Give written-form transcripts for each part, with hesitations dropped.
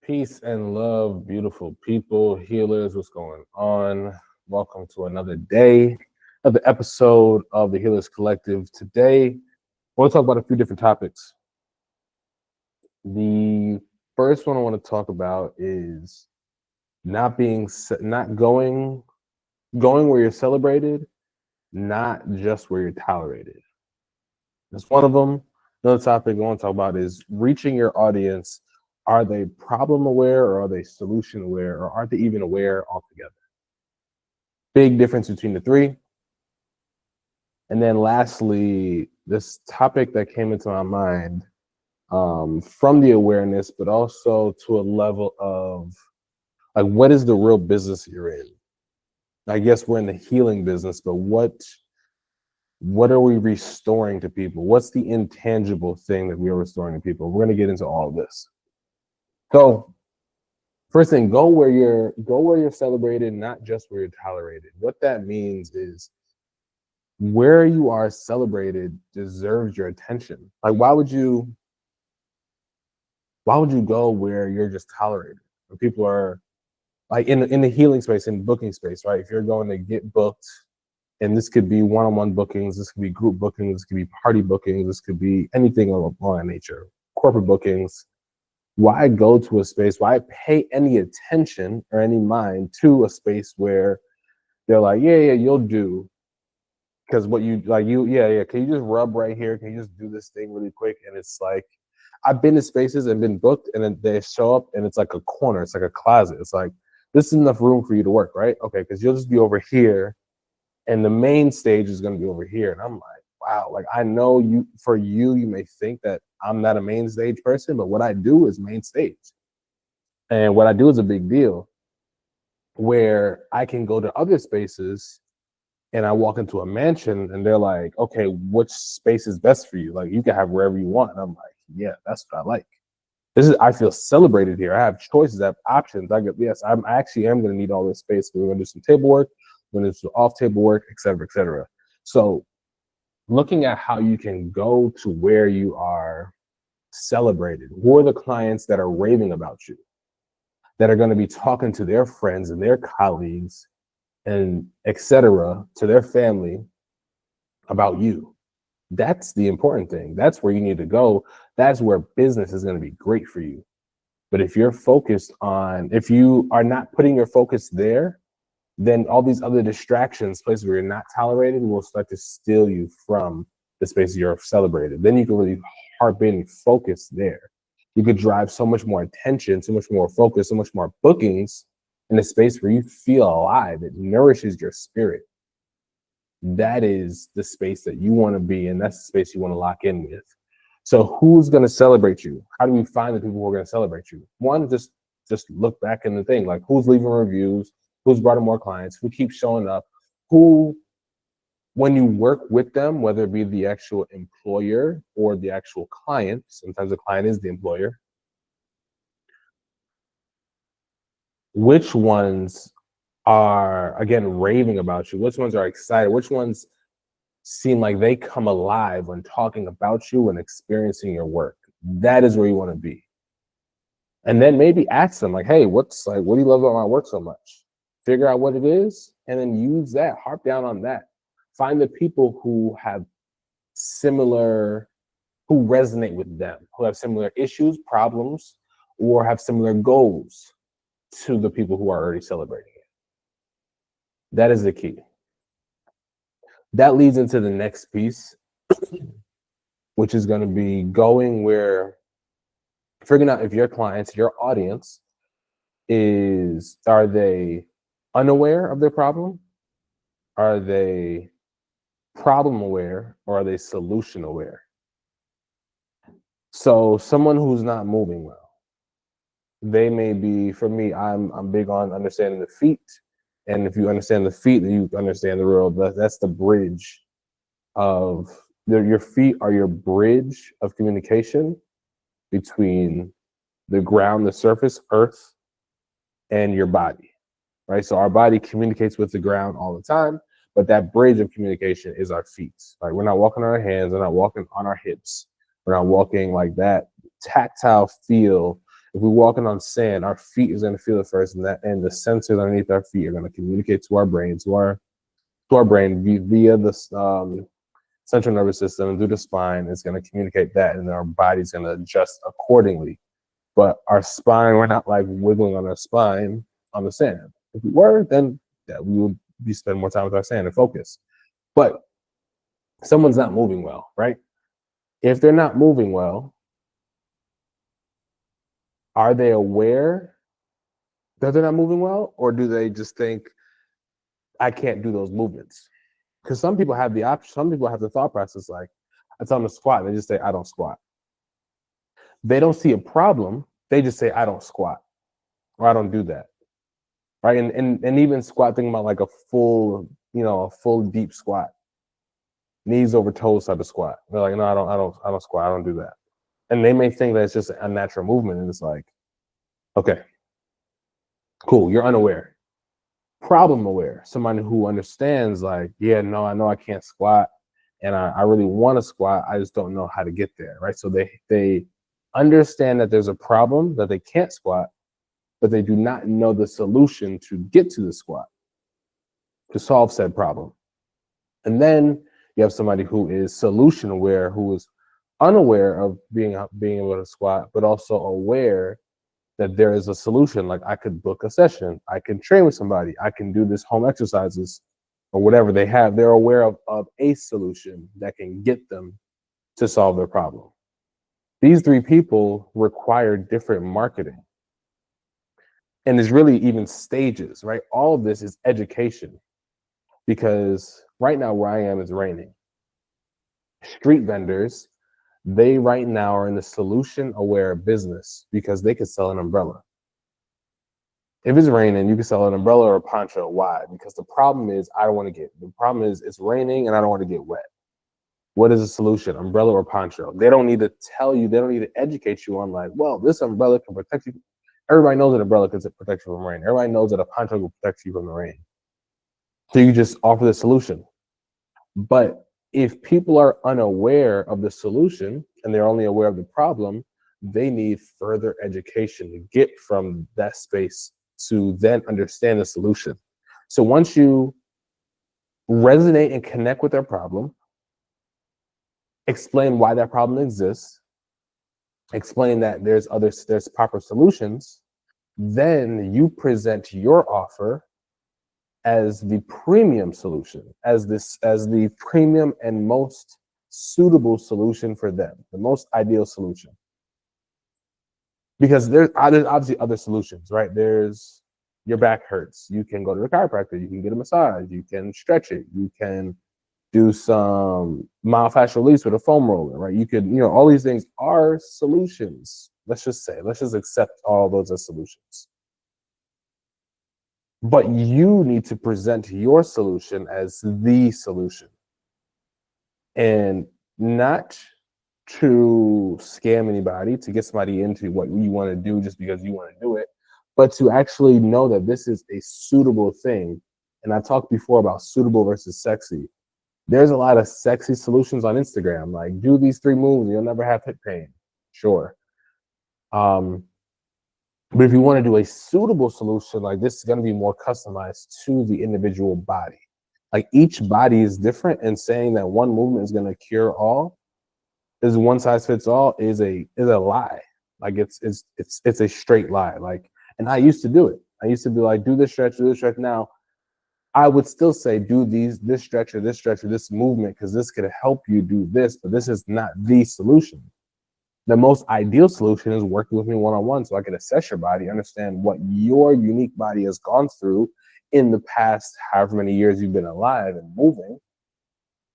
Peace and love, beautiful people, healers. What's going on? Welcome to another day of the episode of the Healers Collective. Today, I want to talk about a few different topics. The first one I want to talk about is not going where you're celebrated, not just where you're tolerated. That's one of them. Another topic I want to talk about is reaching your audience. Are they problem aware or are they solution aware or are they even aware altogether? Big difference between the three. And then lastly, this topic that came into my mind from the awareness, but also to a level of like, what is the real business you're in? I guess we're in the healing business, but what are we restoring to people? What's the intangible thing that we are restoring to people? We're going to get into all of this. So first thing, go where you're celebrated, not just where you're tolerated. What that means is where you are celebrated deserves your attention. Like, why would you go where you're just tolerated? Where people are like in the healing space, in booking space, right? If you're going to get booked, and this could be one-on-one bookings, this could be group bookings, this could be party bookings, this could be anything of that nature, corporate bookings. Why go to a space? Why pay any attention or any mind to a space where they're like, yeah, you'll do. Because what you like, yeah. Can you just rub right here? Can you just do this thing really quick? And it's like, I've been to spaces and been booked, and then they show up, and it's like a corner, it's like a closet. It's like, this is enough room for you to work, right? Okay, because you'll just be over here, and the main stage is going to be over here. And I'm like, wow, like I know you may think that I'm not a main stage person, but what I do is main stage. And what I do is a big deal, where I can go to other spaces and I walk into a mansion and they're like, okay, which space is best for you? Like, you can have wherever you want. And I'm like, yeah, that's what I like. I feel celebrated here. I have choices, I have options. I actually am going to need all this space. We're going to do some table work, we're going to do some off table work, et cetera, et cetera. So looking at how you can go to where you are celebrated. Who are the clients that are raving about you, that are going to be talking to their friends and their colleagues and et cetera, to their family about you? That's the important thing. That's where you need to go. That's where business is going to be great for you. But if you are not putting your focus there, then all these other distractions, places where you're not tolerated, will start to steal you from the spaces you're celebrated. Then you can really harp in and focus there. You could drive so much more attention, so much more focus, so much more bookings in a space where you feel alive. It nourishes your spirit. That is the space that you want to be in. That's the space you want to lock in with. So who's going to celebrate you? How do we find the people who are going to celebrate you? One, just look back in the thing, like who's leaving reviews, who's brought in more clients, who keeps showing up, who, when you work with them, whether it be the actual employer or the actual client, sometimes the client is the employer, which ones are, again, raving about you? Which ones are excited? Which ones seem like they come alive when talking about you and experiencing your work? That is where you want to be. And then maybe ask them, like, hey, what do you love about my work so much? Figure out what it is, and then use that, harp down on that. Find the people who resonate with them, who have similar issues, problems, or have similar goals to the people who are already celebrating it. That is the key. That leads into the next piece, which is going to be figuring out if your clients, your audience, are they unaware of their problem? Are they problem aware, or are they solution aware? So someone who's not moving well, they may be, for me, I'm big on understanding the feet. And if you understand the feet, then you understand the real, that's the bridge of, your feet are your bridge of communication between the ground, the surface, earth, and your body, right? So our body communicates with the ground all the time, but that bridge of communication is our feet, right? We're not walking on our hands, we're not walking on our hips, we're not walking like that tactile feel If we're walking on sand, our feet is going to feel it first, and the sensors underneath our feet are going to communicate to our brain, via the central nervous system and through the spine. It's going to communicate that, and our body's going to adjust accordingly. But our spine, we're not like wiggling on our spine on the sand. If we were, then we would be spending more time with our sand and focus. But someone's not moving well, right? If they're not moving well, are they aware that they're not moving well, or do they just think, I can't do those movements? Because some people have the option, some people have the thought process like, I tell them to squat, they just say, I don't squat. They don't see a problem, they just say, I don't squat, or I don't do that, right? And even squat, thinking about like a full deep squat, knees over toes type of squat. They're like, no, I don't squat, I don't do that. And they may think that it's just a natural movement, and it's like, okay, cool, you're unaware. Problem aware, somebody who understands like, yeah, no, I know I can't squat, and I really want to squat, I just don't know how to get there, right? So they understand that there's a problem, that they can't squat, but they do not know the solution to get to the squat, to solve said problem. And then you have somebody who is solution aware, who is unaware of being able to squat, but also aware that there is a solution. Like, I could book a session, I can train with somebody, I can do this home exercises or whatever they have. They're aware of a solution that can get them to solve their problem. These three people require different marketing. And there's really even stages, right? All of this is education, because right now where I am is raining. Street vendors, they right now are in the solution aware business because they could sell an umbrella. If it's raining, you can sell an umbrella or a poncho. Why? Because the problem is it's raining and I don't want to get wet. What is the solution? Umbrella or poncho? They don't need to tell you, they don't need to educate you on like, well, this umbrella can protect you. Everybody knows that an umbrella can protect you from rain. Everybody knows that a poncho will protect you from the rain. So you just offer the solution. But if people are unaware of the solution and they're only aware of the problem, they need further education to get from that space to then understand the solution. So once you resonate and connect with their problem, explain why that problem exists, explain that there's proper solutions, then you present your offer as the premium solution, as the premium and most suitable solution for them, the most ideal solution. Because there's obviously other solutions, right? There's, your back hurts, you can go to the chiropractor, you can get a massage, you can stretch it, you can do some myofascial release with a foam roller, right? You could, all these things are solutions. Let's just accept all those as solutions. But you need to present your solution as the solution, and not to scam anybody, to get somebody into what you want to do just because you want to do it, but to actually know that this is a suitable thing. And I talked before about suitable versus sexy. There's a lot of sexy solutions on Instagram, like, do these 3 moves, you'll never have hip pain. Sure. But if you want to do a suitable solution, like, this is going to be more customized to the individual body. Like, each body is different, and saying that one movement is going to cure all, is one size fits all, is a lie. Like, it's a straight lie. Like, and I used to do it. I used to be like, do this stretch. Now, I would still say, do this stretch or this movement, because this could help you do this, but this is not the solution. The most ideal solution is working with me one-on-one, so I can assess your body, understand what your unique body has gone through in the past however many years you've been alive and moving,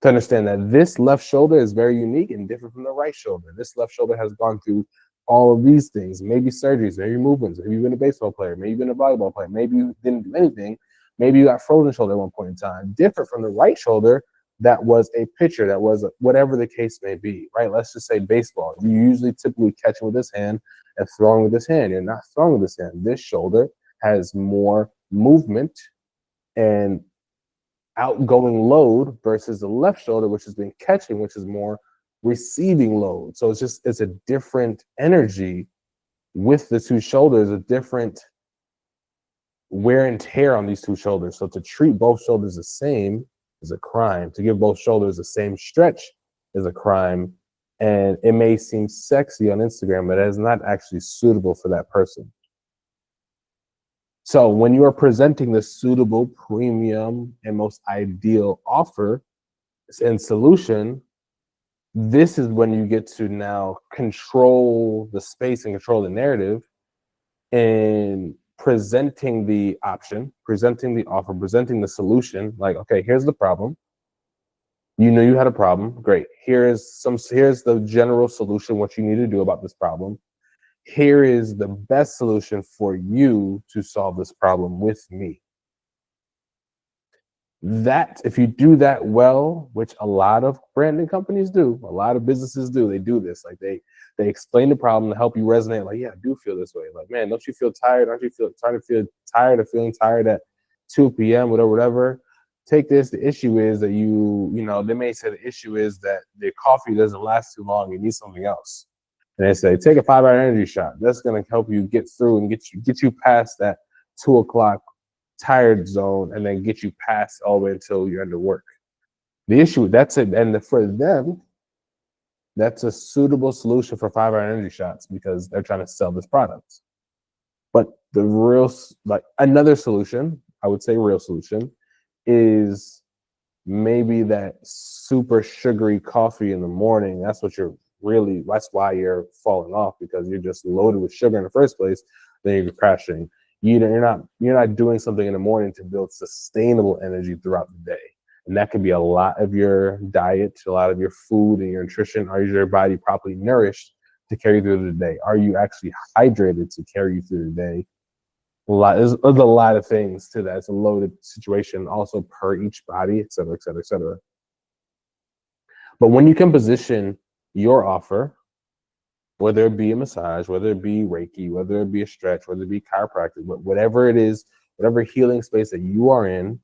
to understand that this left shoulder is very unique and different from the right shoulder. This left shoulder has gone through all of these things, maybe surgeries, maybe movements, maybe you've been a baseball player, maybe you've been a volleyball player, maybe you didn't do anything, maybe you got frozen shoulder at one point in time, different from the right shoulder that was a pitcher, that was whatever the case may be, right? Let's just say baseball. You usually typically catch with this hand and throwing with this hand. You're not throwing with this hand. This shoulder has more movement and outgoing load versus the left shoulder, which has been catching, which is more receiving load. So it's a different energy with the two shoulders, a different wear and tear on these two shoulders. So to treat both shoulders the same is a crime. To give both shoulders the same stretch is a crime. And it may seem sexy on Instagram, but it is not actually suitable for that person. So when you are presenting the suitable, premium, and most ideal offer and solution, this is when you get to now control the space and control the narrative and presenting the option, presenting the offer, presenting the solution. Like, okay, here's the problem. You know you had a problem. Great. Here's the general solution, what you need to do about this problem. Here is the best solution for you to solve this problem with me. That, if you do that well, which a lot of branding companies do, a lot of businesses do, they do this. Like they explain the problem to help you resonate. Like, yeah, I do feel this way. Like, man, don't you feel tired? Aren't you tired of feeling tired at 2 p.m., whatever? Take this. The issue is that they may say the issue is that the coffee doesn't last too long. You need something else. And they say, take a 5-hour energy shot. That's going to help you get through and get you past that 2 o'clock tired zone, and then get you past all the way until you're under work. The issue, that's it. And for them, that's a suitable solution for 5-hour energy shots because they're trying to sell this product. But the real, like another solution, I would say real solution, is maybe that super sugary coffee in the morning. That's why you're falling off, because you're just loaded with sugar in the first place. Then you're crashing. You're not doing something in the morning to build sustainable energy throughout the day. And that could be a lot of your diet, a lot of your food and your nutrition. Are your body properly nourished to carry you through the day? Are you actually hydrated to carry you through the day? There's a lot of things to that. It's a loaded situation, also per each body, et cetera, et cetera, et cetera. But when you can position your offer, whether it be a massage, whether it be Reiki, whether it be a stretch, whether it be chiropractic, whatever it is, whatever healing space that you are in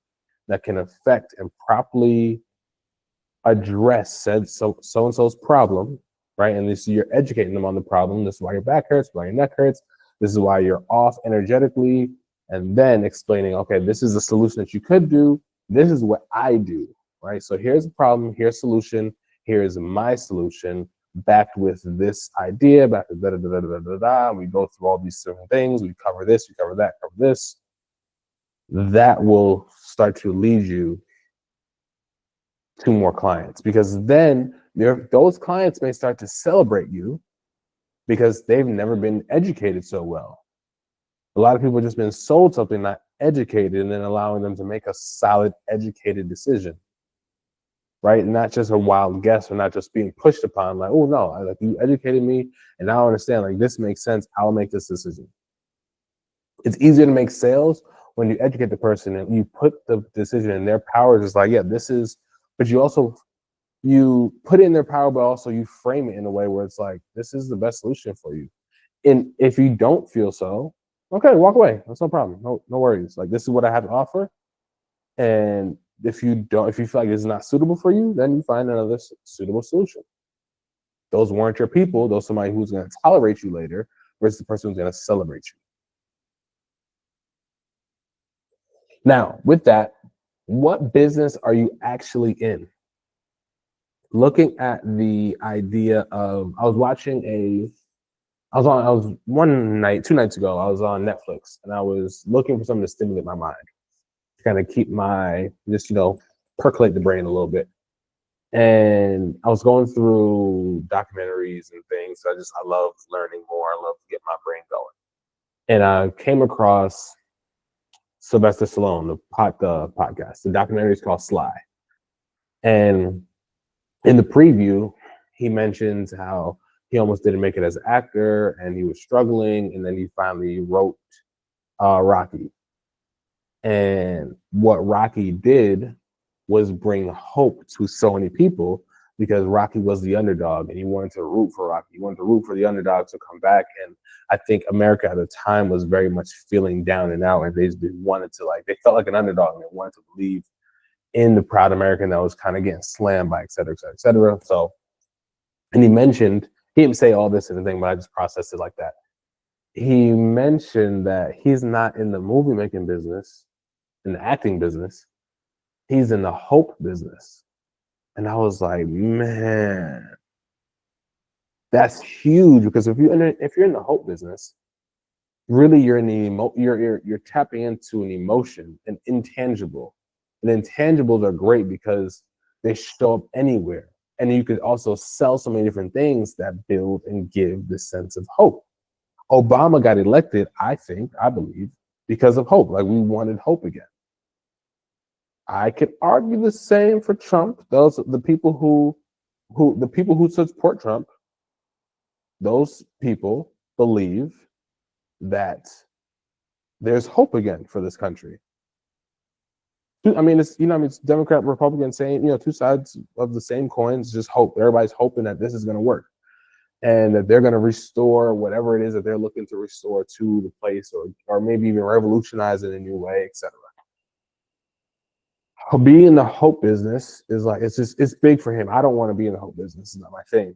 that can affect and properly address so-and-so's problem, right? And you're educating them on the problem. This is why your back hurts, why your neck hurts. This is why you're off energetically. And then explaining, okay, this is the solution that you could do. This is what I do, right? So here's the problem, here's a solution, here's my solution, backed with this idea, backed with da-da-da-da-da-da-da. We go through all these different things. We cover this, we cover that, cover this. That will start to lead you to more clients, because then those clients may start to celebrate you because they've never been educated so well. A lot of people have just been sold something, not educated, and then allowing them to make a solid, educated decision. Right? Not just a wild guess, or not just being pushed upon, like, oh no, like you educated me and now I understand, like this makes sense, I'll make this decision. It's easier to make sales when you educate the person and you put the decision in their power. It's like, yeah, this is, but you put it in their power, but also you frame it in a way where it's like, this is the best solution for you. And if you don't feel so, okay, walk away. That's no problem. No worries. Like, this is what I have to offer. And if you feel like it's not suitable for you, then you find another suitable solution. Those weren't your people. Those somebody who's going to tolerate you later versus the person who's going to celebrate you. Now, with that, what business are you actually in? Looking at the idea of, I was one night, 2 nights ago, I was on Netflix and I was looking for something to stimulate my mind, to kind of keep percolate the brain a little bit. And I was going through documentaries and things. So I love learning more. I love to get my brain going. And I came across Sylvester Stallone, the podcast. The documentary is called Sly. And in the preview, he mentions how he almost didn't make it as an actor and he was struggling. And then he finally wrote Rocky. And what Rocky did was bring hope to so many people, because Rocky was the underdog and he wanted to root for Rocky. He wanted to root for the underdog to come back. And I think America at the time was very much feeling down and out, and they felt like an underdog and they wanted to believe in the proud American that was kind of getting slammed by et cetera, et cetera, et cetera. So, and he didn't say all this and anything, but I just processed it like that. he mentioned that he's not in the movie making business, in the acting business. He's in the hope business. And I was like, man, that's huge, because if you're in the hope business, really you're in the you're tapping into an emotion, an intangible. And intangibles are great because they show up anywhere. And you could also sell so many different things that build and give this sense of hope. Obama got elected, I believe, because of hope. Like, we wanted hope again. I could argue the same for Trump. Those the people who support Trump, those people believe that there's hope again for this country. I mean, it's Democrat, Republican, saying, two sides of the same coins, just hope. Everybody's hoping that this is going to work and that they're going to restore whatever it is that they're looking to restore to the place, or maybe even revolutionize it in a new way, etc. Being in the hope business is like, it's big for him. I don't want to be in the hope business. It's not my thing.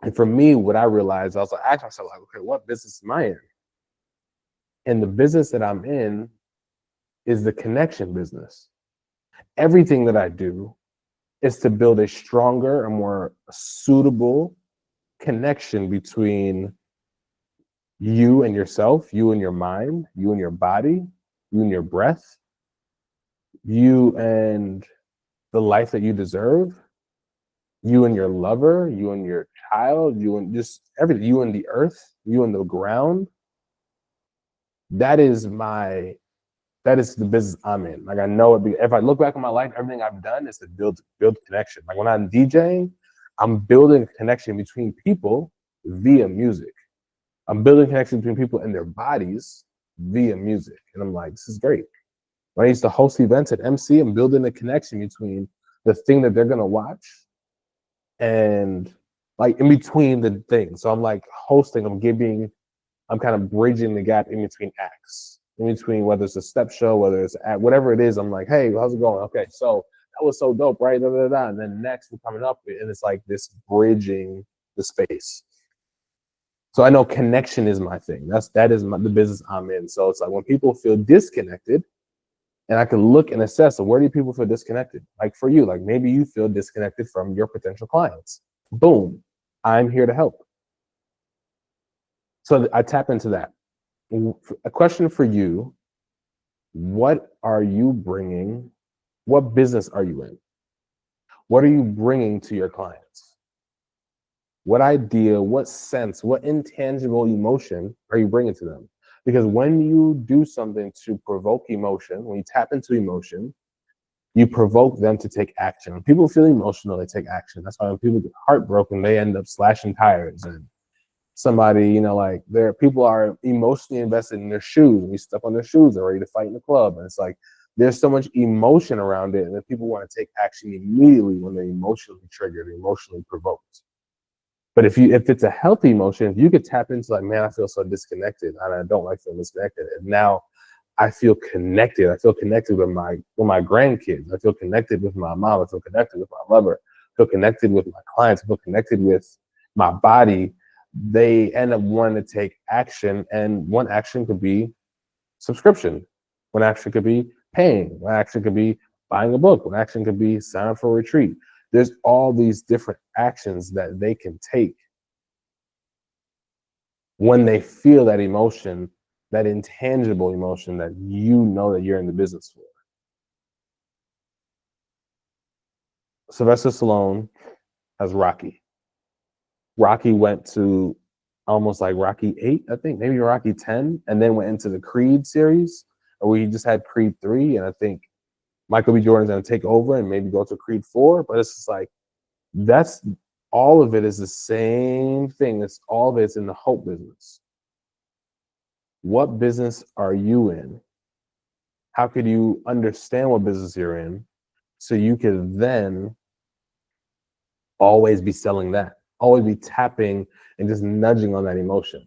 And for me, what I realized, I was like, I asked myself, like, okay, what business am I in? And the business that I'm in is the connection business. Everything that I do is to build a stronger and more suitable connection between you and yourself, you and your mind, you and your body, you and your breath, you and the life that you deserve, you and your lover, you and your child, you and just everything, you and the earth, you and the ground. That is the business I'm in. Like, I know if I look back on my life, everything I've done is to build connection. Like, when I'm DJing, I'm building a connection between people via music. I'm building connection between people and their bodies via music. And I'm like, this is great. When I used to host events at MC, I'm building a connection between the thing that they're gonna watch and, like, in between the things. So I'm like hosting, I'm kind of bridging the gap in between acts, in between whether it's a step show, whether it's whatever it is. I'm like, hey, how's it going? Okay, so that was so dope, right? Da, da, da. And then next we're coming up, and it's like this bridging the space. So I know connection is my thing. That is the business I'm in. So it's like, when people feel disconnected, and I can look and assess, so where do people feel disconnected? Like, for you, like, maybe you feel disconnected from your potential clients. Boom, I'm here to help. So I tap into that. A question for you: what are you bringing? What business are you in? What are you bringing to your clients? What idea, what sense, what intangible emotion are you bringing to them? Because when you do something to provoke emotion, when you tap into emotion, you provoke them to take action. When people feel emotional, they take action. That's why when people get heartbroken, they end up slashing tires. And somebody, like, people are emotionally invested in their shoes, and you step on their shoes, they're ready to fight in the club. And it's like, there's so much emotion around it, and then people want to take action immediately when they're emotionally triggered, emotionally provoked. But if it's a healthy emotion, if you could tap into, like, man, I feel so disconnected, and I don't like feeling disconnected, and now I feel connected. I feel connected with my grandkids. I feel connected with my mom. I feel connected with my lover. I feel connected with my clients. I feel connected with my body. They end up wanting to take action, and one action could be subscription. One action could be paying. One action could be buying a book. One action could be sign up for a retreat. There's all these different actions that they can take when they feel that emotion, that intangible emotion that that you're in the business for. Sylvester Stallone has Rocky. Rocky went to almost like Rocky 8, I think, maybe Rocky 10, and then went into the Creed series, or we just had Creed 3, and I think Michael B. Jordan's going to take over and maybe go to Creed 4, but it's just like, that's all of it is the same thing. It's all of it's in the hope business. What business are you in? How could you understand what business you're in so you can then always be selling that, always be tapping and just nudging on that emotion,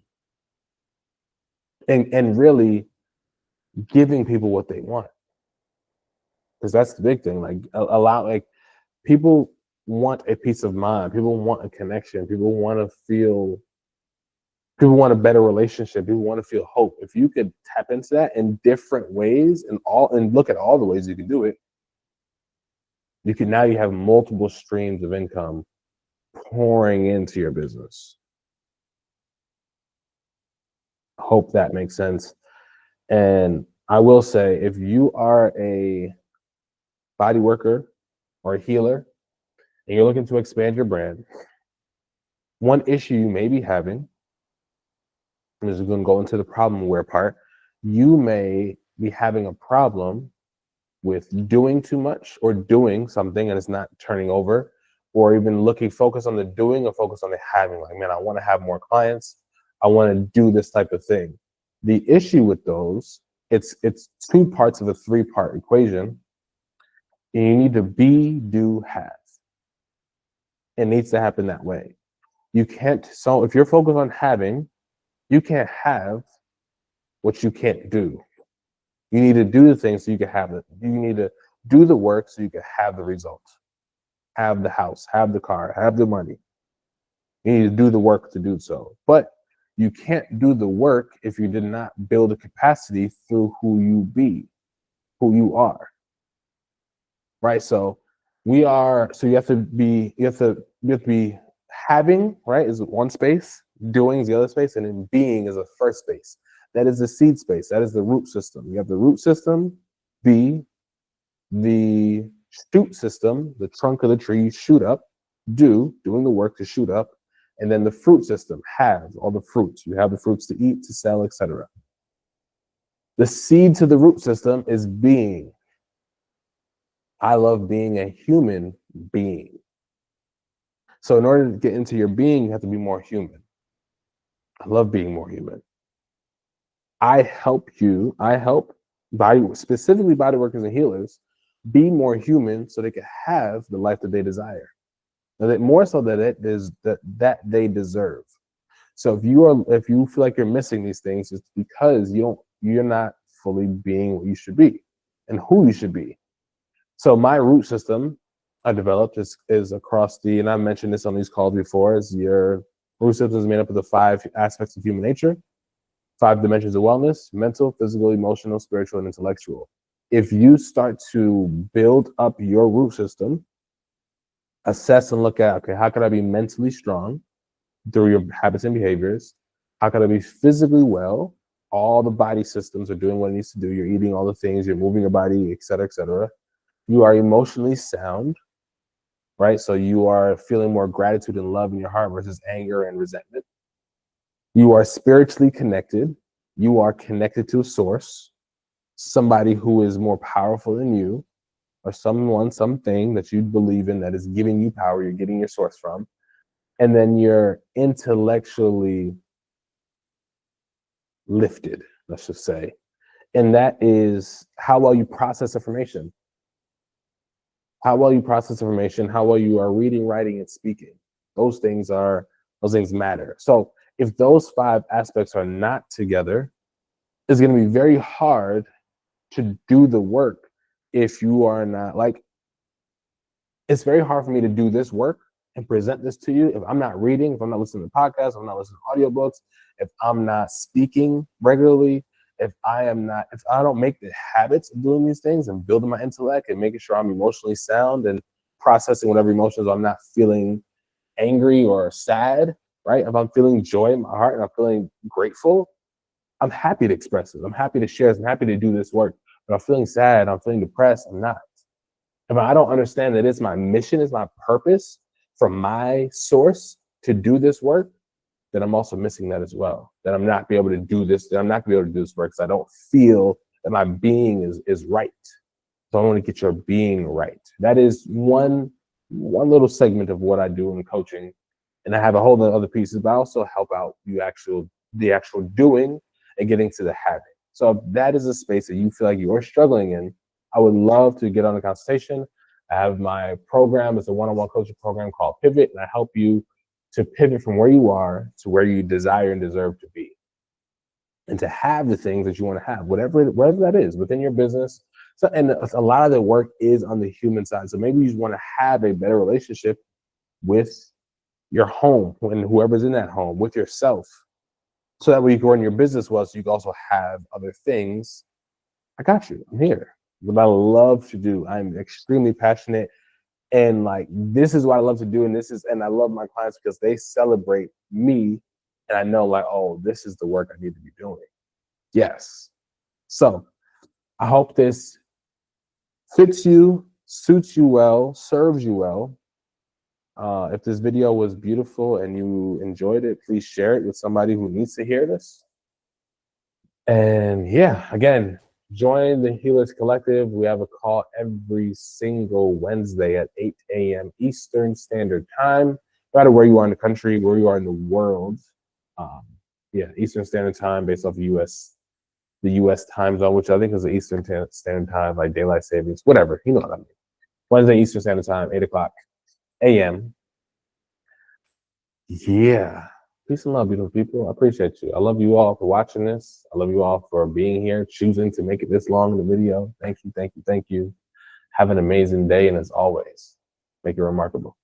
and really giving people what they want? Because that's the big thing. Like, people want a peace of mind. People want a connection. People want to feel People want a better relationship. People want to feel hope. If you could tap into that in different ways and look at all the ways you can do it, you have multiple streams of income pouring into your business. Hope that makes sense. And I will say, if you are a body worker or a healer and you're looking to expand your brand, one issue you may be having, and this is going to go into the problem aware part, you may be having a problem with doing too much or doing something and it's not turning over, or even focus on the doing or focus on the having. Like, man, I want to have more clients. I want to do this type of thing. The issue with those, it's two parts of a 3-part equation. And you need to be, do, have. It needs to happen that way. You can't, so if you're focused on having, you can't have what you can't do. You need to do the things so you can have it. You need to do the work so you can have the results. Have the house, have the car, have the money. You need to do the work to do so. But you can't do the work if you did not build a capacity through who you are. Right? So you have to be having, right, is one space, doing is the other space, and then being is a first space. That is the seed space. That is the root system. You have the root system, be, the shoot system, the trunk of the tree, shoot up, doing the work to shoot up, and then the fruit system, have all the fruits. You have the fruits to eat, to sell, etc. The seed to the root system is being. I love being a human being. So in order to get into your being, you have to be more human. I love being more human. I help specifically body workers and healers be more human so they can have the life that they desire. That more so that they deserve. So if you feel like you're missing these things, it's because you're not fully being what you should be and who you should be. So my root system I developed is across and I mentioned this on these calls before, is your root system is made up of the 5 aspects of human nature, 5 dimensions of wellness: mental, physical, emotional, spiritual, and intellectual. If you start to build up your root system, assess and look at, okay, how can I be mentally strong through your habits and behaviors? How can I be physically well? All the body systems are doing what it needs to do. You're eating all the things, you're moving your body, et cetera, et cetera. You are emotionally sound, right? So you are feeling more gratitude and love in your heart versus anger and resentment. You are spiritually connected. You are connected to a source, somebody who is more powerful than you, or something that you believe in that is giving you power, you're getting your source from. And then you're intellectually lifted, let's just say. And that is how well you process information. How well you process information, how well you are reading, writing, and speaking. Those things matter. So if those 5 aspects are not together, it's going to be very hard to do the work if you are not, like, it's very hard for me to do this work and present this to you if I'm not reading, if I'm not listening to podcasts, if I'm not listening to audiobooks, if I'm not speaking regularly, if I don't make the habits of doing these things and building my intellect and making sure I'm emotionally sound and processing whatever emotions, I'm not feeling angry or sad, right? If I'm feeling joy in my heart and I'm feeling grateful, I'm happy to express it. I'm happy to share it. I'm happy to do this work. But I'm feeling sad, I'm feeling depressed, I'm not. If I don't understand that it's my mission, it's my purpose from my source to do this work, then I'm also missing that as well. That I'm not be able to do this. That I'm not be able to do this work because I don't feel that my being is right. So I want to get your being right. That is one little segment of what I do in coaching, and I have a whole lot of other pieces, but I also help out the actual doing and getting to the habit. So if that is a space that you feel like you're struggling in, I would love to get on a consultation. I have my program. It's a one-on-one coaching program called Pivot, and I help you to pivot from where you are to where you desire and deserve to be, and to have the things that you want to have, whatever that is within your business. So, and a lot of the work is on the human side. So maybe you just want to have a better relationship with your home and whoever's in that home, with yourself, So that way you can run your business well, so you can also have other things. I got you. I'm here. What I love to do. I'm extremely passionate. And like this is what I love to do. And I love my clients because they celebrate me. And I know like, oh, this is the work I need to be doing. Yes. So I hope this fits you, suits you well, serves you well. If this video was beautiful and you enjoyed it, please share it with somebody who needs to hear this. And yeah, again, join the Helix Collective. We have a call every single Wednesday at 8 a.m. Eastern Standard Time. No matter where you are in the country, where you are in the world. Eastern Standard Time based off the US time zone, which I think is the Eastern Standard Time, like daylight savings, whatever. You know what I mean. Wednesday, Eastern Standard Time, 8 o'clock a.m. Yeah. Peace and love, beautiful people. I appreciate you. I love you all for watching this. I love you all for being here, choosing to make it this long in the video. Thank you, thank you, thank you. Have an amazing day, and as always, make it remarkable.